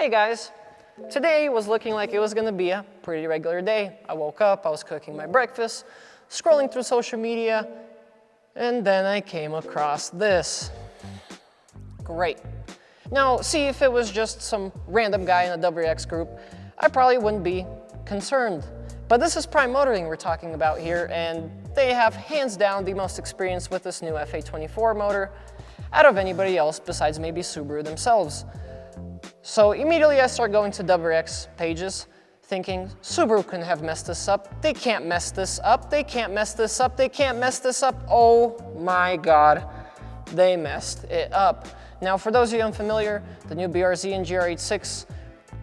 Hey guys, today was looking like it was gonna be a pretty regular day. I woke up, I was cooking my breakfast, scrolling through social media, and then I came across this. Great. Now, see, if it was just some random guy in a WRX group, I probably wouldn't be concerned. But this is Prime Motoring we're talking about here, and they have hands down the most experience with this new FA24 motor out of anybody else besides maybe Subaru themselves. So immediately I start going to WRX pages thinking, Subaru couldn't have messed this up. They can't mess this up. They can't mess this up. They can't mess this up. Oh my God, they messed it up. Now, for those of you unfamiliar, the new BRZ and GR86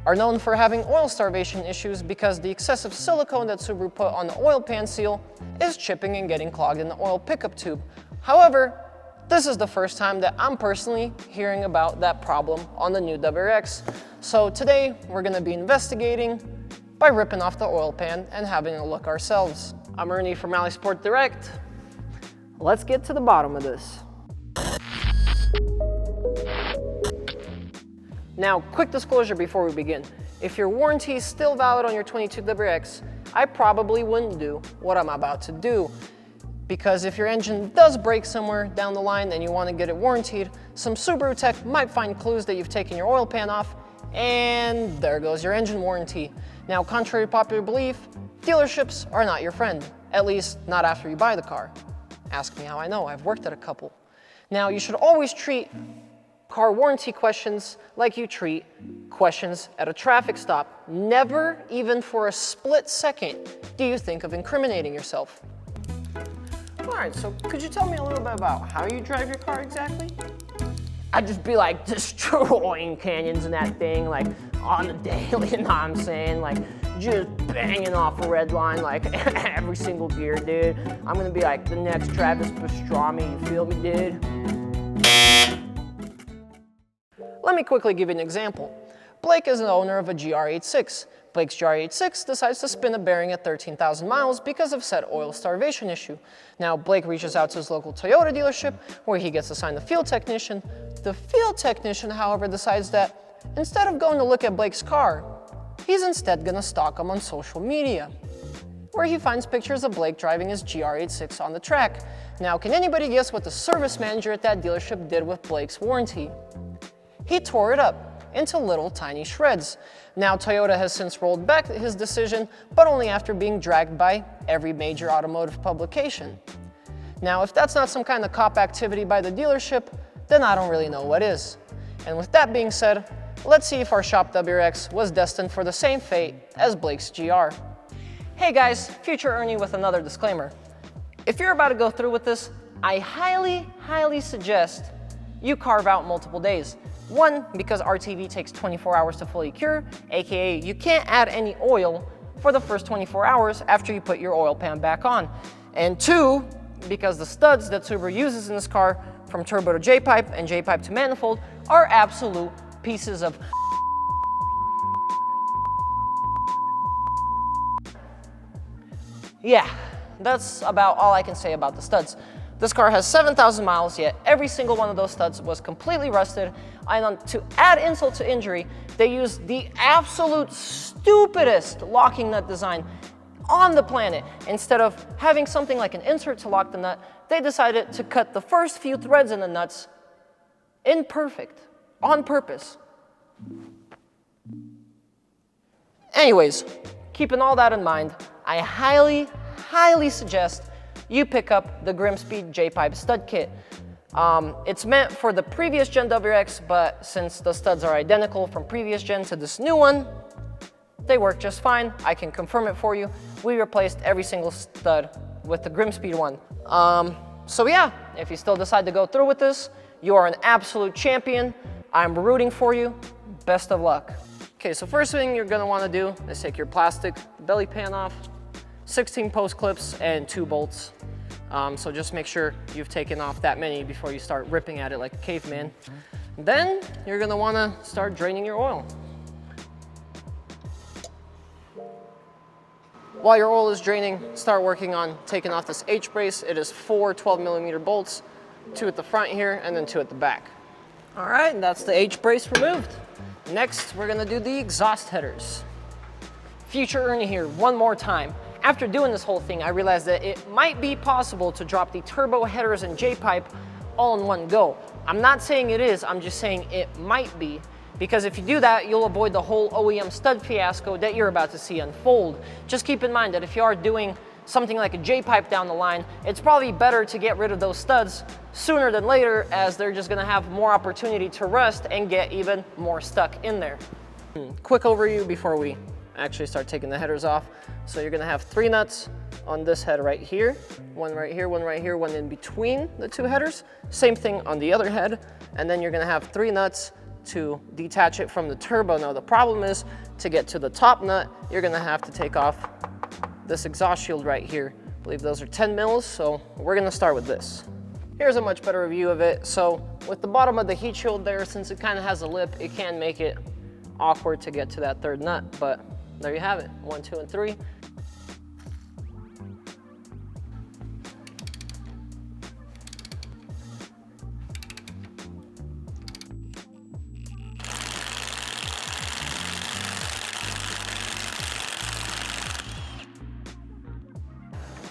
are known for having oil starvation issues because the excessive silicone that Subaru put on the oil pan seal is chipping and getting clogged in the oil pickup tube. However, this is the first time that I'm personally hearing about that problem on the new WRX. So today we're gonna be investigating by ripping off the oil pan and having a look ourselves. I'm Ernie from Rally Sport Direct. Let's get to the bottom of this. Now, quick disclosure before we begin. If your warranty is still valid on your 22 WRX, I probably wouldn't do what I'm about to do. Because if your engine does break somewhere down the line and you want to get it warrantied, some Subaru tech might find clues that you've taken your oil pan off, and there goes your engine warranty. Now, contrary to popular belief, dealerships are not your friend, at least not after you buy the car. Ask me how I know, I've worked at a couple. Now, you should always treat car warranty questions like you treat questions at a traffic stop. Never, even for a split second, do you think of incriminating yourself. All right, so could you tell me a little bit about how you drive your car exactly? I'd just be like destroying canyons and that thing, like on the daily, you know what I'm saying? Like just banging off a red line, like every single gear, dude. I'm gonna be like the next Travis Pastrami, you feel me, dude? Let me quickly give you an example. Blake is an owner of a GR86. Blake's GR86 decides to spin a bearing at 13,000 miles because of said oil starvation issue. Now, Blake reaches out to his local Toyota dealership where he gets assigned a field technician. The field technician, however, decides that instead of going to look at Blake's car, he's instead gonna stalk him on social media, where he finds pictures of Blake driving his GR86 on the track. Now, can anybody guess what the service manager at that dealership did with Blake's warranty? He tore it up into little tiny shreds. Now, Toyota has since rolled back his decision, but only after being dragged by every major automotive publication. Now, if that's not some kind of cop activity by the dealership, then I don't really know what is. And with that being said, let's see if our shop WRX was destined for the same fate as Blake's GR. Hey guys, future Ernie with another disclaimer. If you're about to go through with this, I highly suggest you carve out multiple days. One, because RTV takes 24 hours to fully cure, aka you can't add any oil for the first 24 hours after you put your oil pan back on. And two, because the studs that Subaru uses in this car, from turbo to J pipe and J pipe to manifold, are absolute pieces of yeah, that's about all I can say about the studs. This car has 7,000 miles, yet every single one of those studs was completely rusted. And to add insult to injury, they used the absolute stupidest locking nut design on the planet. Instead of having something like an insert to lock the nut, they decided to cut the first few threads in the nuts imperfect, on purpose. Anyways, keeping all that in mind, I highly suggest you pick up the Grimspeed J Pipe stud kit. It's meant for the previous gen WRX, but since the studs are identical from previous gen to this new one, they work just fine. I can confirm it for you. We replaced every single stud with the Grimspeed one. So yeah, if you still decide to go through with this, you are an absolute champion. I'm rooting for you. Best of luck. Okay, so first thing you're gonna wanna do is take your plastic belly pan off, 16 post clips and 2 bolts. So just make sure you've taken off that many before you start ripping at it like a caveman. Then you're gonna wanna start draining your oil. While your oil is draining, start working on taking off this H-brace. It is 4 12mm bolts, 2 at the front here and then 2 at the back. All right, that's the H-brace removed. Next, we're gonna do the exhaust headers. Future Ernie here, one more time. After doing this whole thing, I realized that it might be possible to drop the turbo headers and J pipe all in one go. I'm not saying it is, I'm just saying it might be. Because if you do that, you'll avoid the whole OEM stud fiasco that you're about to see unfold. Just keep in mind that if you are doing something like a J pipe down the line, it's probably better to get rid of those studs sooner than later, as they're just gonna have more opportunity to rust and get even more stuck in there. Quick overview before we actually start taking the headers off. So you're gonna have 3 nuts on this head right here, one right here, one right here, one in between the 2 headers. Same thing on the other head. And then you're gonna have 3 nuts to detach it from the turbo. Now the problem is, to get to the top nut, you're gonna have to take off this exhaust shield right here. I believe those are 10 mils, so we're gonna start with this. Here's a much better view of it. So with the bottom of the heat shield there, since it kind of has a lip, it can make it awkward to get to that 3rd nut, but there you have it, 1, 2, and 3.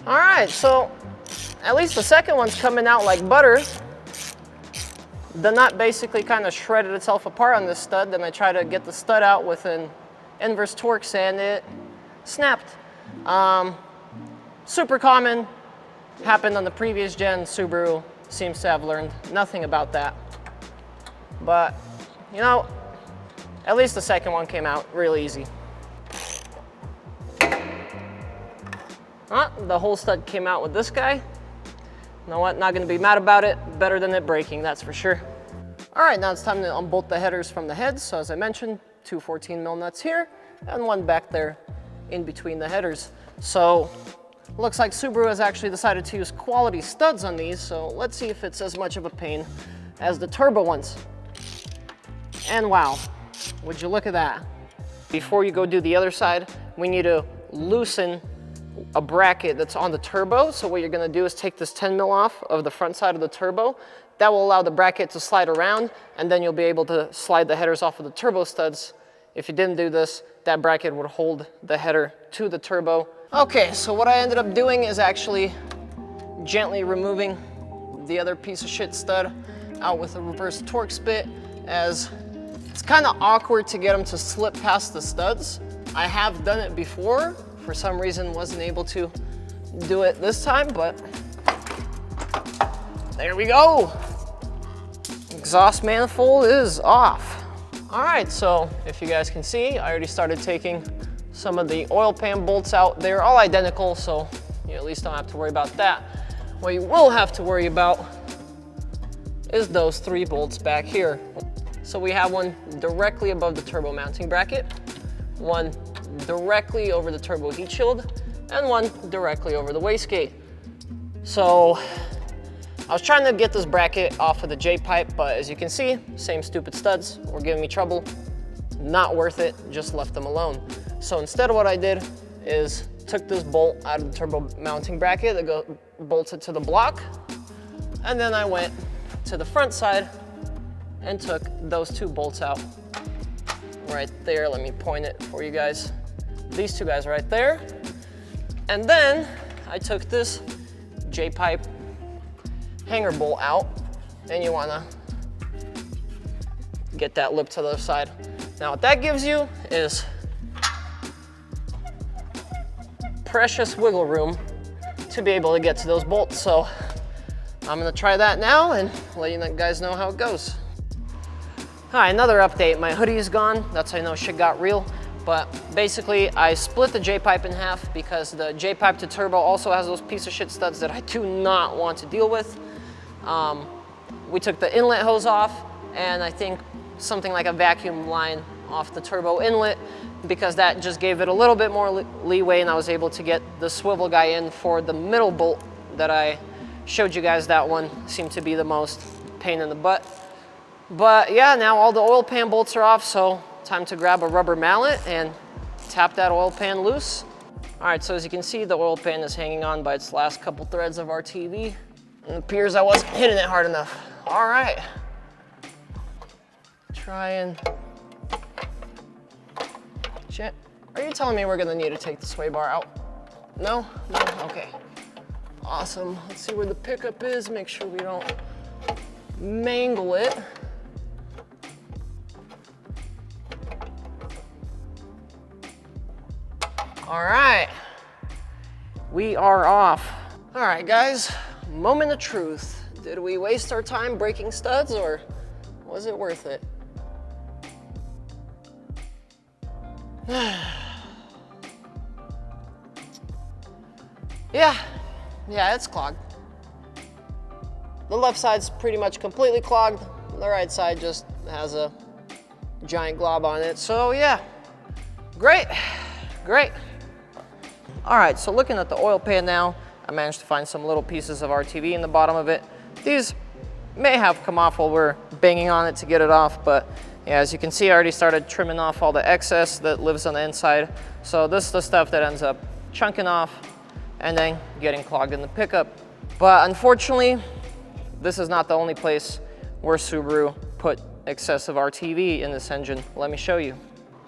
All right, so at least the second one's coming out like butter. The nut basically kind of shredded itself apart on this stud. Then I tried to get the stud out with an inverse torque and it snapped. Super common, happened on the previous gen. Subaru seems to have learned nothing about that. But, you know, at least the second one came out really easy. The whole stud came out with this guy. You know what, not gonna be mad about it. Better than it breaking, that's for sure. All right, now it's time to unbolt the headers from the heads. So as I mentioned, 2 14 mil nuts here and one back there in between the headers. So looks like Subaru has actually decided to use quality studs on these. So let's see if it's as much of a pain as the turbo ones. And wow, would you look at that? Before you go do the other side, we need to loosen a bracket that's on the turbo. So what you're gonna do is take this 10 mil off of the front side of the turbo. That will allow the bracket to slide around, and then you'll be able to slide the headers off of the turbo studs. If you didn't do this, that bracket would hold the header to the turbo. Okay, so what I ended up doing is actually gently removing the other piece of shit stud out with a reverse torque spit, as it's kind of awkward to get them to slip past the studs. I have done it before. For some reason, wasn't able to do it this time, but there we go. Exhaust manifold is off. All right, so if you guys can see, I already started taking some of the oil pan bolts out. They're all identical, so you at least don't have to worry about that. What you will have to worry about is those 3 bolts back here. So we have one directly above the turbo mounting bracket, one directly over the turbo heat shield, and one directly over the wastegate. So I was trying to get this bracket off of the J pipe, but as you can see, same stupid studs were giving me trouble. Not worth it, just left them alone. So instead, what I did is took this bolt out of the turbo mounting bracket that bolted to the block, and then I went to the front side and took those 2 bolts out right there. Let me point it for you guys. These 2 guys right there. And then I took this J pipe hanger bolt out, and you wanna get that lip to the other side. Now what that gives you is precious wiggle room to be able to get to those bolts. So I'm gonna try that now and let you guys know how it goes. Hi, another update. My hoodie is gone. That's how I know shit got real. But basically, I split the J pipe in half because the J pipe to turbo also has those piece of shit studs that I do not want to deal with. We took the inlet hose off, and I think something like a vacuum line off the turbo inlet, because that just gave it a little bit more leeway, and I was able to get the swivel guy in for the middle bolt that I showed you guys. That one seemed to be the most pain in the butt. But yeah, now all the oil pan bolts are off, so time to grab a rubber mallet and tap that oil pan loose. All right, so as you can see, the oil pan is hanging on by its last couple threads of RTV. And it appears I wasn't hitting it hard enough. All right. Try and Are you telling me we're gonna need to take the sway bar out? No? No? Okay. Awesome. Let's see where the pickup is, make sure we don't mangle it. All right, we are off. All right, guys, moment of truth. Did we waste our time breaking studs, or was it worth it? Yeah, it's clogged. The left side's pretty much completely clogged. The right side just has a giant glob on it. So yeah, great. All right, so looking at the oil pan now, I managed to find some little pieces of RTV in the bottom of it. These may have come off while we're banging on it to get it off, but yeah, as you can see, I already started trimming off all the excess that lives on the inside. So this is the stuff that ends up chunking off and then getting clogged in the pickup. But unfortunately, this is not the only place where Subaru put excessive RTV in this engine. Let me show you.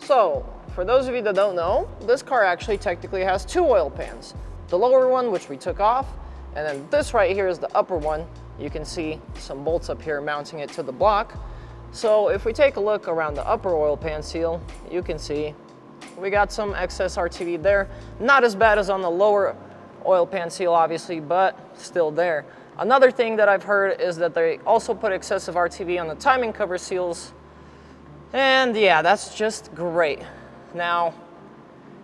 So, for those of you that don't know, this car actually technically has two oil pans. The lower one, which we took off, and then this right here is the upper one. You can see some bolts up here mounting it to the block. So if we take a look around the upper oil pan seal, you can see we got some excess RTV there. Not as bad as on the lower oil pan seal, obviously, but still there. Another thing that I've heard is that they also put excessive RTV on the timing cover seals. And yeah, that's just great. Now,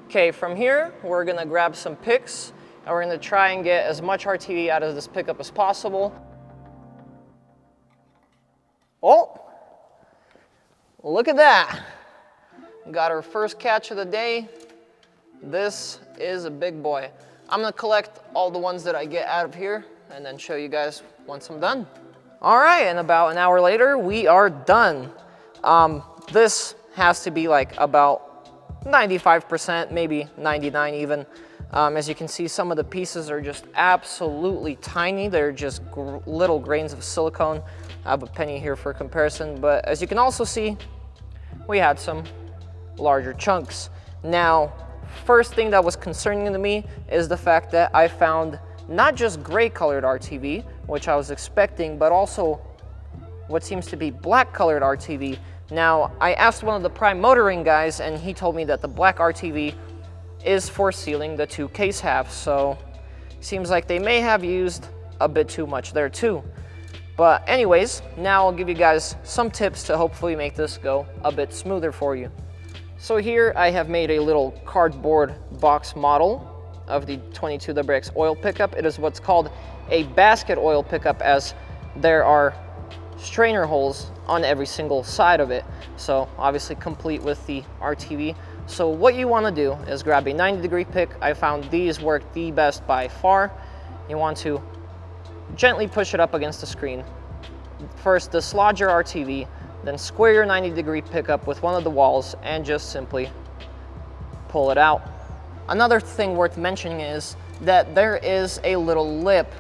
okay, from here, we're gonna grab some picks and we're gonna try and get as much RTV out of this pickup as possible. Oh, look at that. Got our first catch of the day. This is a big boy. I'm gonna collect all the ones that I get out of here and then show you guys once I'm done. All right, and about an hour later, we are done. This has to be like about 95%, maybe 99 even. As you can see, some of the pieces are just absolutely tiny. They're just little grains of silicone. I have a penny here for comparison, but as you can also see, we had some larger chunks. Now, first thing that was concerning to me is the fact that I found not just gray colored RTV, which I was expecting, but also what seems to be black colored RTV. Now, I asked one of the prime motoring guys and he told me that the black RTV is for sealing the two case halves, so seems like they may have used a bit too much there too. But anyways, now I'll give you guys some tips to hopefully make this go a bit smoother for you. So here I have made a little cardboard box model of the 22 WRX oil pickup. It is what's called a basket oil pickup, as there are strainer holes on every single side of it. So obviously complete with the RTV. So what you want to do is grab a 90-degree pick. I found these work the best by far. You want to gently push it up against the screen. First, dislodge your RTV, then square your 90-degree pickup with one of the walls and just simply pull it out. Another thing worth mentioning is that there is a little lip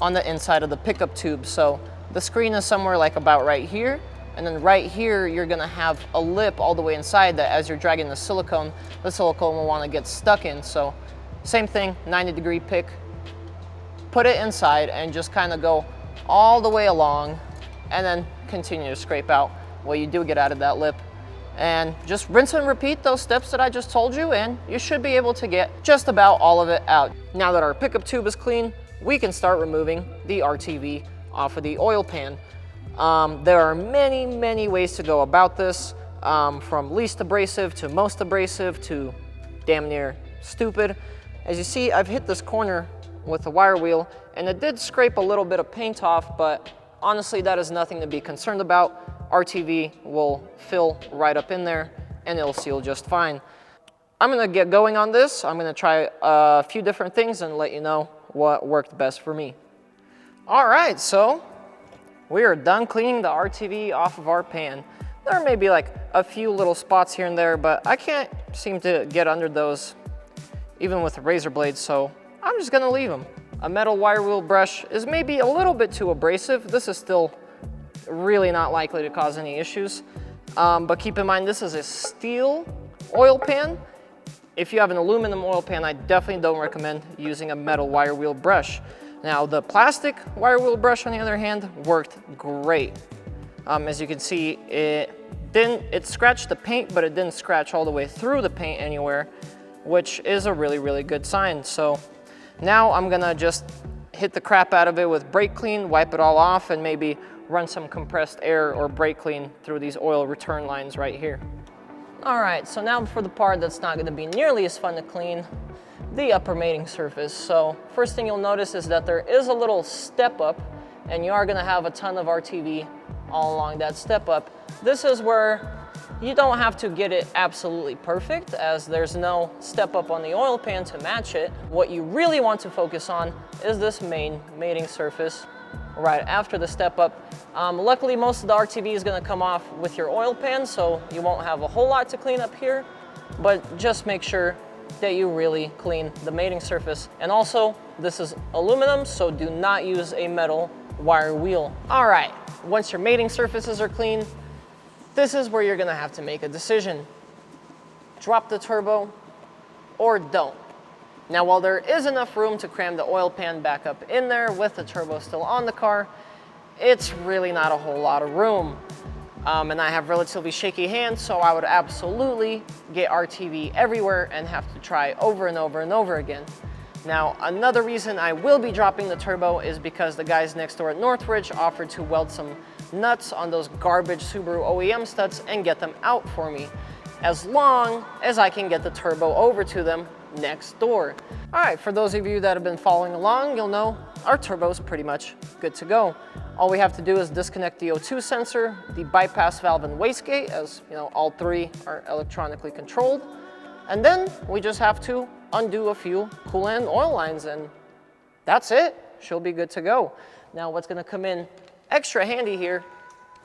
on the inside of the pickup tube. So the screen is somewhere like about right here, and then right here you're gonna have a lip all the way inside that as you're dragging the silicone will wanna get stuck in. So same thing, 90-degree pick, put it inside and just kind of go all the way along and then continue to scrape out what you do get out of that lip. And just rinse and repeat those steps that I just told you, and you should be able to get just about all of it out. Now that our pickup tube is clean, we can start removing the RTV off of the oil pan. There are many ways to go about this, from least abrasive to most abrasive to damn near stupid. As you see, I've hit this corner with the wire wheel and it did scrape a little bit of paint off, but honestly that is nothing to be concerned about. RTV will fill right up in there and it'll seal just fine. I'm gonna get going on this. I'm gonna try a few different things and let you know what worked best for me. All right, so we are done cleaning the RTV off of our pan. There may be like a few little spots here and there, but I can't seem to get under those even with a razor blade, so I'm just gonna leave them. A metal wire wheel brush is maybe a little bit too abrasive. This is still really not likely to cause any issues. But keep in mind, this is a steel oil pan. If you have an aluminum oil pan, I definitely don't recommend using a metal wire wheel brush. Now, the plastic wire wheel brush, on the other hand, worked great. As you can see, it scratched the paint, but it didn't scratch all the way through the paint anywhere, which is a really, really good sign. So now I'm gonna just hit the crap out of it with brake clean, wipe it all off, and maybe run some compressed air or brake clean through these oil return lines right here. All right, so now for the part that's not gonna be nearly as fun to clean, the upper mating surface. So first thing you'll notice is that there is a little step up, and you are gonna have a ton of RTV all along that step up. This is where you don't have to get it absolutely perfect, as there's no step up on the oil pan to match it. What you really want to focus on is this main mating surface right after the step up. Luckily, most of the RTV is gonna come off with your oil pan, so you won't have a whole lot to clean up here, but just make sure that you really clean the mating surface. And also, this is aluminum, so do not use a metal wire wheel. All right, once your mating surfaces are clean, this is where you're gonna have to make a decision. Drop the turbo or don't. Now, while there is enough room to cram the oil pan back up in there with the turbo still on the car, it's really not a whole lot of room. And I have relatively shaky hands, so I would absolutely get RTV everywhere and have to try over and over and over again. Now, another reason I will be dropping the turbo is because the guys next door at Northridge offered to weld some nuts on those garbage Subaru OEM studs and get them out for me, as long as I can get the turbo over to them next door. All right, for those of you that have been following along, you'll know our turbo is pretty much good to go. All we have to do is disconnect the O2 sensor, the bypass valve and wastegate, as you know, all three are electronically controlled. And then we just have to undo a few coolant and oil lines, and that's it. She'll be good to go. Now, what's gonna come in extra handy here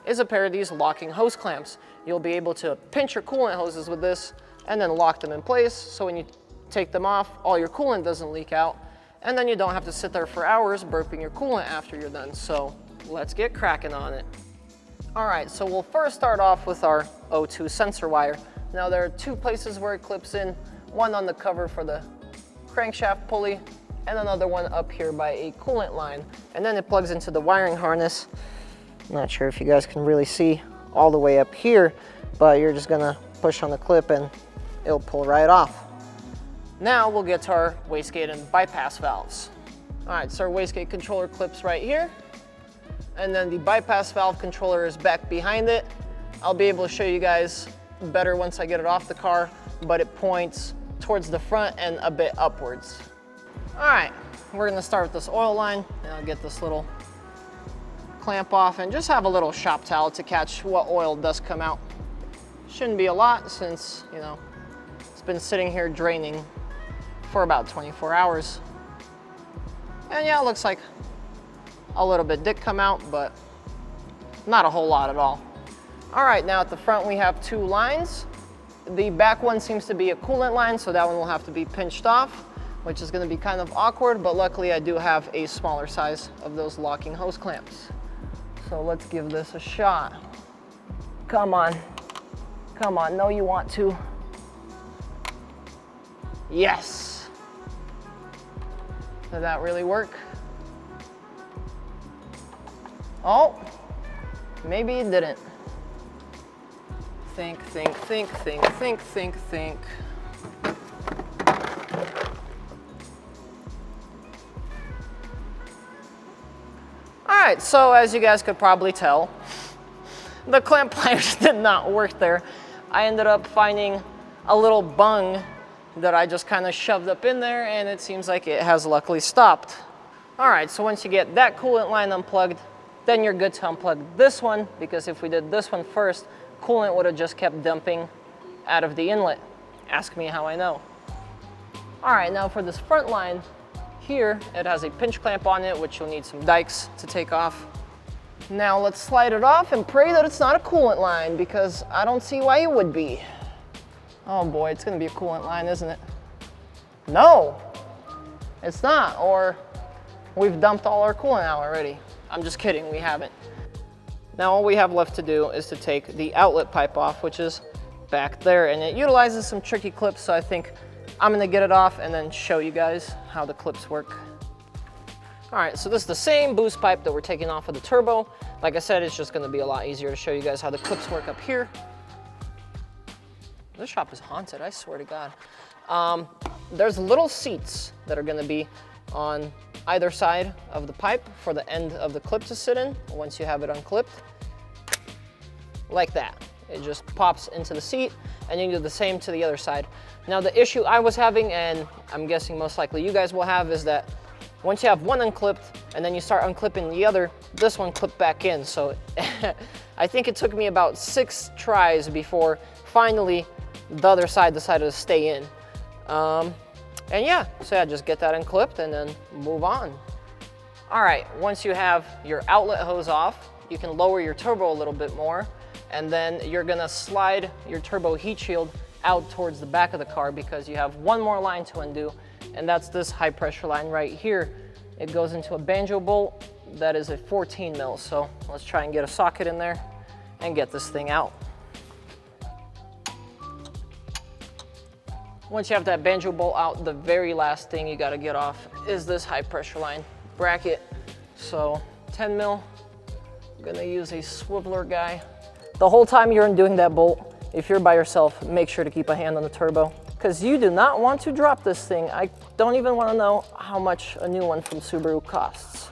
is a pair of these locking hose clamps. You'll be able to pinch your coolant hoses with this and then lock them in place, so when you take them off, all your coolant doesn't leak out, and then you don't have to sit there for hours burping your coolant after you're done. So let's get cracking on it. All right, so we'll first start off with our O2 sensor wire. Now, there are two places where it clips in, one on the cover for the crankshaft pulley and another one up here by a coolant line. And then it plugs into the wiring harness. I'm not sure if you guys can really see all the way up here, but you're just gonna push on the clip and it'll pull right off. Now we'll get to our wastegate and bypass valves. All right, so our wastegate controller clips right here, and then the bypass valve controller is back behind it. I'll be able to show you guys better once I get it off the car, but it points towards the front and a bit upwards. All right, we're gonna start with this oil line, and I'll get this little clamp off and just have a little shop towel to catch what oil does come out. Shouldn't be a lot, since, you know, it's been sitting here draining for about 24 hours. And yeah, it looks like a little bit did come out, but not a whole lot at all. All right, now at the front we have two lines. The back one seems to be a coolant line, so that one will have to be pinched off, which is gonna be kind of awkward, but luckily I do have a smaller size of those locking hose clamps. So let's give this a shot. Come on, come on, no you want to. Yes. Did that really work? Oh, maybe it didn't. Think, think, think, think, think, think, think. All right, so as you guys could probably tell, the clamp pliers did not work there. I ended up finding a little bung that I just kind of shoved up in there, and it seems like it has luckily stopped. All right, so once you get that coolant line unplugged, then you're good to unplug this one, because if we did this one first, coolant would have just kept dumping out of the inlet. Ask me how I know. All right, now for this front line here, it has a pinch clamp on it, which you'll need some dikes to take off. Now let's slide it off and pray that it's not a coolant line, because I don't see why it would be. Oh boy, it's gonna be a coolant line, isn't it? No, it's not, or we've dumped all our coolant out already. I'm just kidding, we haven't. Now all we have left to do is to take the outlet pipe off, which is back there, and it utilizes some tricky clips, so I think I'm gonna get it off and then show you guys how the clips work. All right, so this is the same boost pipe that we're taking off of the turbo. Like I said, it's just gonna be a lot easier to show you guys how the clips work up here. This shop is haunted, I swear to God. There's little seats that are gonna be on either side of the pipe for the end of the clip to sit in once you have it unclipped. Like that. It just pops into the seat, and you do the same to the other side. Now the issue I was having, and I'm guessing most likely you guys will have, is that once you have one unclipped and then you start unclipping the other, this one clipped back in. So I think it took me about 6 tries before finally the other side decided to stay in. And yeah, so yeah, just get that unclipped and then move on. All right, once you have your outlet hose off, you can lower your turbo a little bit more, and then you're gonna slide your turbo heat shield out towards the back of the car because you have one more line to undo, and that's this high pressure line right here. It goes into a banjo bolt that is a 14 mil. So let's try and get a socket in there and get this thing out. Once you have that banjo bolt out, the very last thing you gotta get off is this high pressure line bracket. So 10 mil, I'm gonna use a swiveler guy. The whole time you're undoing that bolt, if you're by yourself, make sure to keep a hand on the turbo because you do not want to drop this thing. I don't even want to know how much a new one from Subaru costs.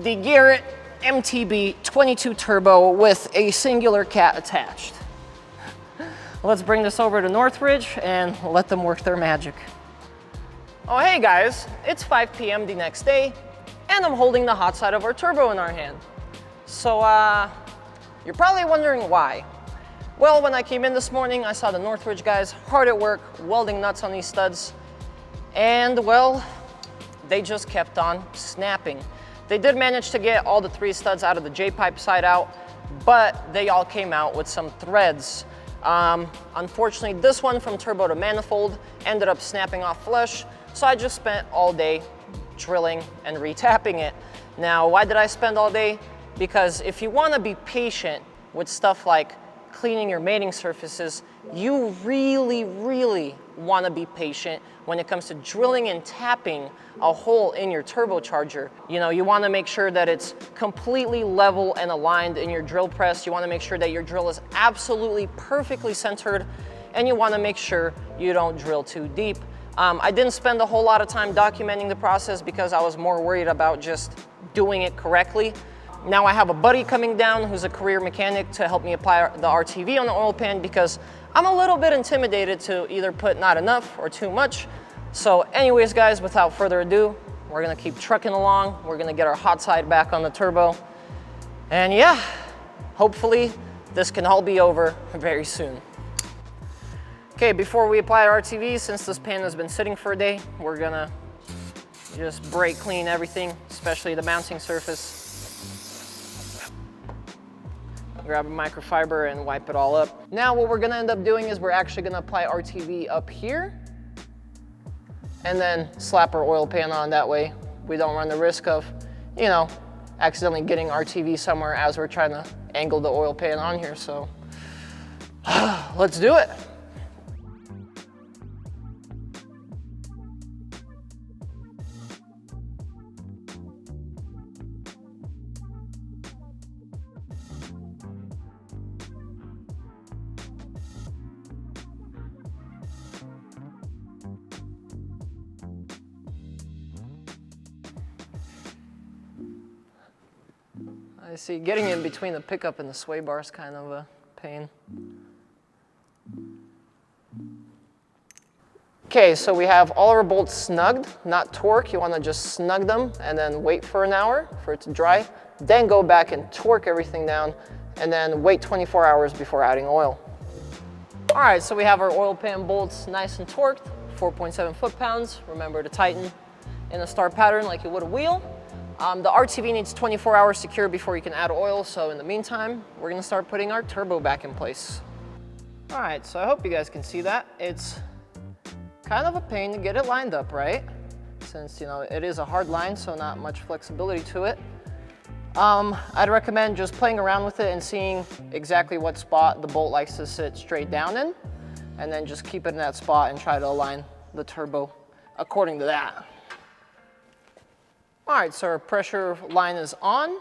The Garrett MTB 22 Turbo with a singular cat attached. Let's bring this over to Northridge and let them work their magic. Oh, hey guys, it's 5 p.m. the next day, and I'm holding the hot side of our turbo in our hand. So, you're probably wondering why. Well, when I came in this morning, I saw the Northridge guys hard at work, welding nuts on these studs, and well, they just kept on snapping. They did manage to get all the 3 studs out of the J Pipe side out, but they all came out with some threads. Unfortunately, this one from turbo to manifold ended up snapping off flush, so I just spent all day drilling and retapping it. Now, why did I spend all day? Because if you want to be patient with stuff like cleaning your mating surfaces, you really want to be patient when it comes to drilling and tapping a hole in your turbocharger. You know, you want to make sure that it's completely level and aligned in your drill press. You want to make sure that your drill is absolutely perfectly centered, and you want to make sure you don't drill too deep. I didn't spend a whole lot of time documenting the process because I was more worried about just doing it correctly. Now I have a buddy coming down who's a career mechanic to help me apply the RTV on the oil pan because I'm a little bit intimidated to either put not enough or too much. So anyways, guys, without further ado, we're gonna keep trucking along. We're gonna get our hot side back on the turbo. And yeah, hopefully this can all be over very soon. Okay, before we apply our RTV, since this pan has been sitting for a day, we're gonna just brake clean everything, especially the mounting surface. Grab a microfiber and wipe it all up. Now what we're gonna end up doing is we're actually gonna apply RTV up here and then slap our oil pan on. That way we don't run the risk of, you know, accidentally getting RTV somewhere as we're trying to angle the oil pan on here. So let's do it. I see, getting in between the pickup and the sway bar is kind of a pain. Okay, so we have all our bolts snugged, not torque. You want to just snug them and then wait for an hour for it to dry. Then go back and torque everything down and then wait 24 hours before adding oil. All right, so we have our oil pan bolts nice and torqued, 4.7 foot-pounds. Remember to tighten in a star pattern like you would a wheel. The RTV needs 24 hours to cure before you can add oil, so in the meantime, we're gonna start putting our turbo back in place. All right, so I hope you guys can see that. It's kind of a pain to get it lined up right, since, you know, it is a hard line, so not much flexibility to it. I'd recommend just playing around with it and seeing exactly what spot the bolt likes to sit straight down in, and then just keep it in that spot and try to align the turbo according to that. All right, so our pressure line is on.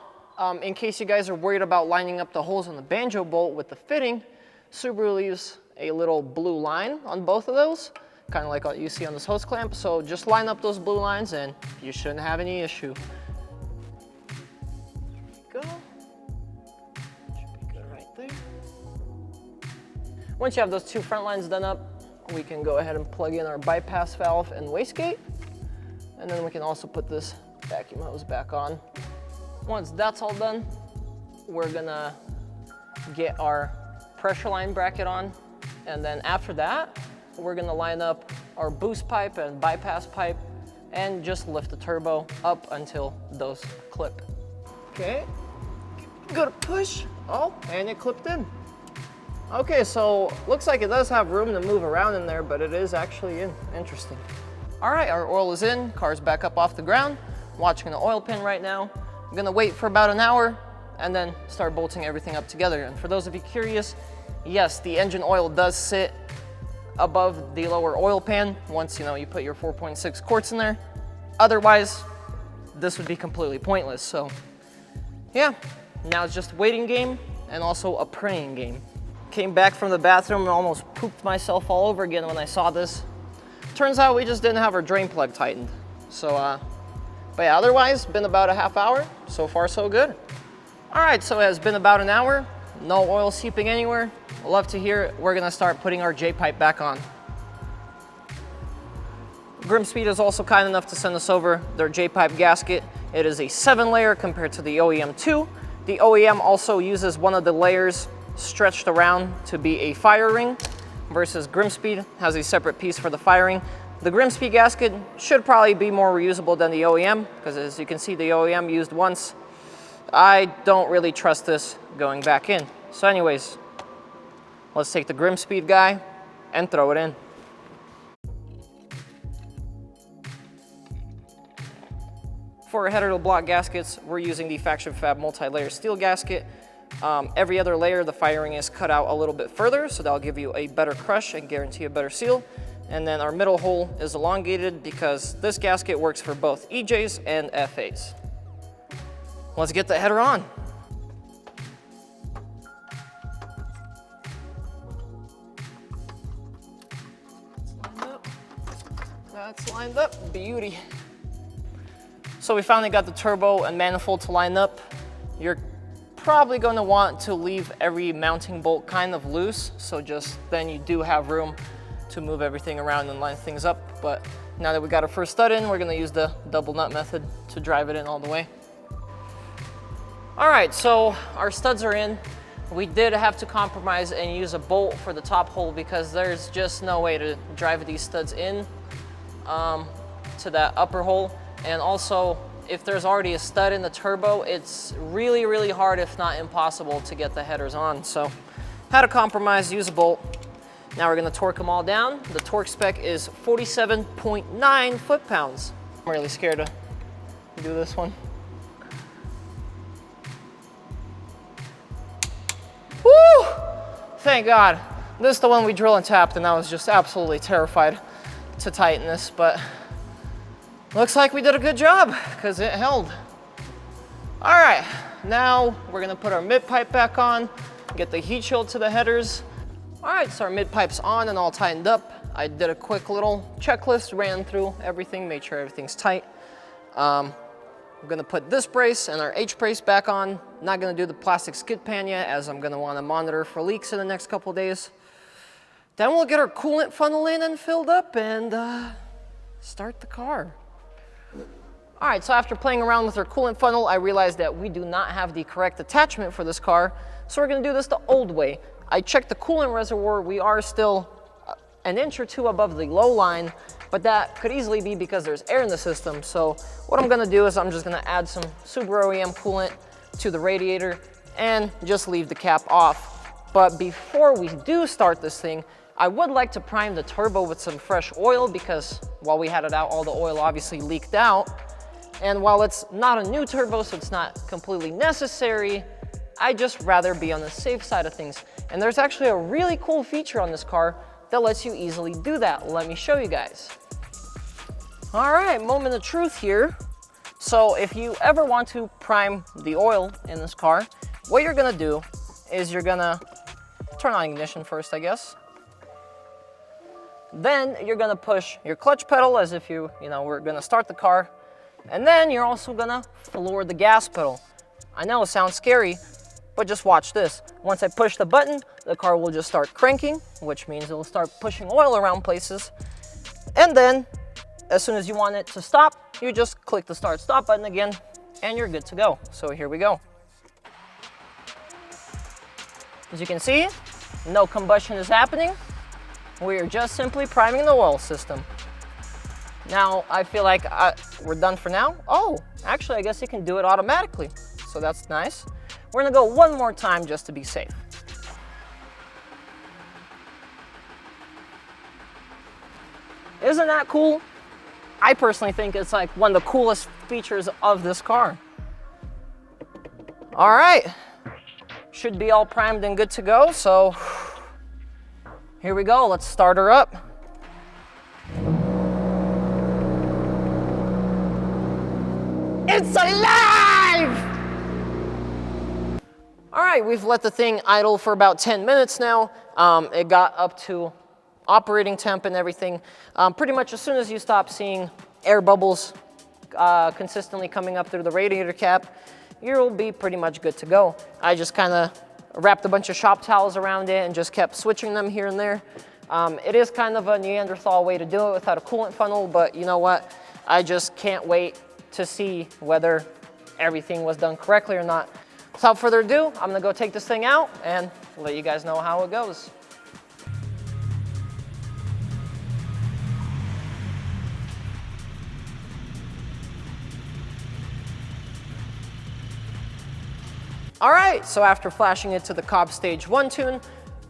In case you guys are worried about lining up the holes on the banjo bolt with the fitting, Subaru leaves a little blue line on both of those, kind of like what you see on this hose clamp. So just line up those blue lines and you shouldn't have any issue. Go. Should be good right there. Once you have those two front lines done up, we can go ahead and plug in our bypass valve and wastegate. And then we can also put this vacuum hose back on. Once that's all done, we're gonna get our pressure line bracket on. And then after that, we're gonna line up our boost pipe and bypass pipe and just lift the turbo up until those clip. Okay, good push. Oh, and it clipped in. Okay, so looks like it does have room to move around in there, but it is actually in. Interesting. All right, our oil is in, car's back up off the ground. I'm watching the oil pan right now. I'm gonna wait for about an hour and then start bolting everything up together. And for those of you curious, yes, the engine oil does sit above the lower oil pan once you put your 4.6 quarts in there. Otherwise, this would be completely pointless. So yeah, now it's just a waiting game and also a praying game. Came back from the bathroom and almost pooped myself all over again when I saw this. Turns out we just didn't have our drain plug tightened. So, but yeah, otherwise, been about a half hour. So far, so good. All right, so it has been about an hour. No oil seeping anywhere. Love to hear it. We're gonna start putting our J Pipe back on. Grimspeed is also kind enough to send us over their J Pipe gasket. It is a 7-layer compared to the OEM 2. The OEM also uses one of the layers stretched around to be a fire ring, versus Grimspeed has a separate piece for the firing. The Grimspeed gasket should probably be more reusable than the OEM, because as you can see, the OEM used once. I don't really trust this going back in. So anyways, let's take the Grimspeed guy and throw it in. For our header to block gaskets, we're using the Faction Fab multi-layer steel gasket. Every other layer, the firing is cut out a little bit further, so that'll give you a better crush and guarantee a better seal. And then our middle hole is elongated because this gasket works for both EJs and FAs. Let's get the header on. That's lined up, beauty. So we finally got the turbo and manifold to line up. You're probably going to want to leave every mounting bolt kind of loose, so just then you do have room to move everything around and line things up. But now that we got our first stud in, we're going to use the double nut method to drive it in all the way. All right, so our studs are in. We did have to compromise and use a bolt for the top hole because there's just no way to drive these studs in to that upper hole. And also, if there's already a stud in the turbo, it's really, really hard, if not impossible, to get the headers on. So had to compromise, use a bolt. Now we're gonna torque them all down. The torque spec is 47.9 foot-pounds. I'm really scared to do this one. Woo! Thank God. This is the one we drill and tapped, and I was just absolutely terrified to tighten this, but looks like we did a good job because it held. All right, now we're gonna put our mid pipe back on, get the heat shield to the headers. All right, so our mid pipe's on and all tightened up. I did a quick little checklist, ran through everything, made sure everything's tight. I'm gonna put this brace and our H brace back on. Not gonna do the plastic skid pan yet, as I'm gonna wanna monitor for leaks in the next couple of days. Then we'll get our coolant funnel in and filled up and start the car. All right, so after playing around with our coolant funnel, I realized that we do not have the correct attachment for this car, so we're gonna do this the old way. I checked the coolant reservoir. We are still an inch or two above the low line, but that could easily be because there's air in the system. So what I'm gonna do is I'm just gonna add some Subaru OEM coolant to the radiator and just leave the cap off. But before we do start this thing, I would like to prime the turbo with some fresh oil because while we had it out, all the oil obviously leaked out. And while it's not a new turbo, so it's not completely necessary, I'd just rather be on the safe side of things. And there's actually a really cool feature on this car that lets you easily do that. Let me show you guys. All right, moment of truth here. So if you ever want to prime the oil in this car, what you're gonna do is you're gonna turn on ignition first, I guess. Then you're gonna push your clutch pedal as if you were gonna start the car. And then you're also gonna floor the gas pedal. I know it sounds scary, but just watch this. Once I push the button, the car will just start cranking, which means it will start pushing oil around places. And then, as soon as you want it to stop, you just click the start-stop button again, and you're good to go. So here we go. As you can see, no combustion is happening. We are just simply priming the oil system. Now, I feel like we're done for now. Oh, actually, I guess you can do it automatically. So that's nice. We're gonna go one more time just to be safe. Isn't that cool? I personally think it's like one of the coolest features of this car. All right, should be all primed and good to go. So here we go, let's start her up. It's alive! All right, we've let the thing idle for about 10 minutes now. It got up to operating temp and everything. Pretty much as soon as you stop seeing air bubbles consistently coming up through the radiator cap, you'll be pretty much good to go. I just kind of wrapped a bunch of shop towels around it and just kept switching them here and there. It is kind of a Neanderthal way to do it without a coolant funnel, but you know what? I just can't wait to see whether everything was done correctly or not. Without further ado, I'm gonna go take this thing out and let you guys know how it goes. All right, so after flashing it to the Cobb Stage 1 tune,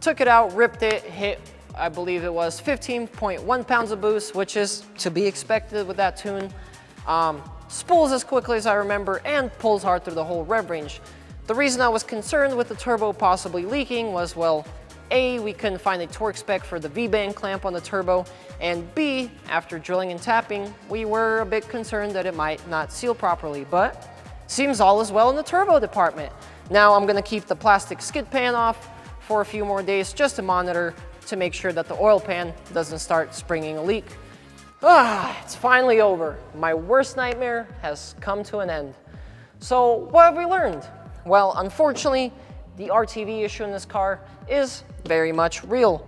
took it out, ripped it, hit, I believe it was 15.1 pounds of boost, which is to be expected with that tune. Spools as quickly as I remember and pulls hard through the whole rev range. The reason I was concerned with the turbo possibly leaking was, well, A, we couldn't find a torque spec for the V-band clamp on the turbo, and B, after drilling and tapping, we were a bit concerned that it might not seal properly, but seems all is well in the turbo department. Now I'm gonna keep the plastic skid pan off for a few more days just to monitor to make sure that the oil pan doesn't start springing a leak. It's finally over. My worst nightmare has come to an end. So what have we learned? Well, unfortunately, the RTV issue in this car is very much real.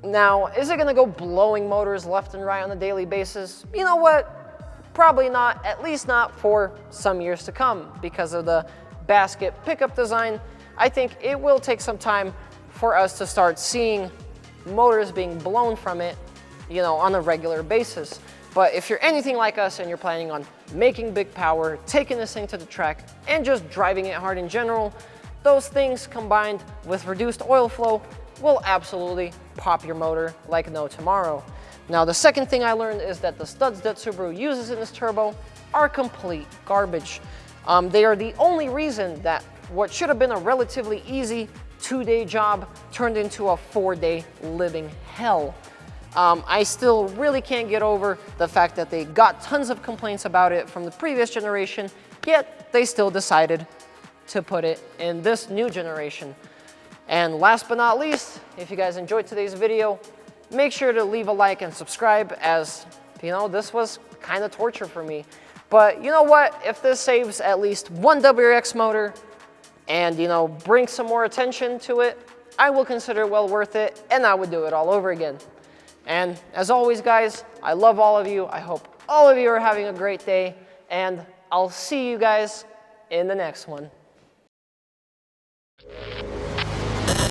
Now, is it gonna go blowing motors left and right on a daily basis? You know what? Probably not, at least not for some years to come. Because of the basket pickup design, I think it will take some time for us to start seeing motors being blown from it, on a regular basis. But if you're anything like us and you're planning on making big power, taking this thing to the track, and just driving it hard in general, those things combined with reduced oil flow will absolutely pop your motor like no tomorrow. Now, the second thing I learned is that the studs that Subaru uses in this turbo are complete garbage. They are the only reason that what should have been a relatively easy 2-day job turned into a 4-day living hell. I still really can't get over the fact that they got tons of complaints about it from the previous generation, yet they still decided to put it in this new generation. And last but not least, if you guys enjoyed today's video, make sure to leave a like and subscribe, as this was kind of torture for me. But you know what? If this saves at least one WRX motor and brings some more attention to it, I will consider it well worth it, and I would do it all over again. And as always, guys, I love all of you. I hope all of you are having a great day, and I'll see you guys in the next one.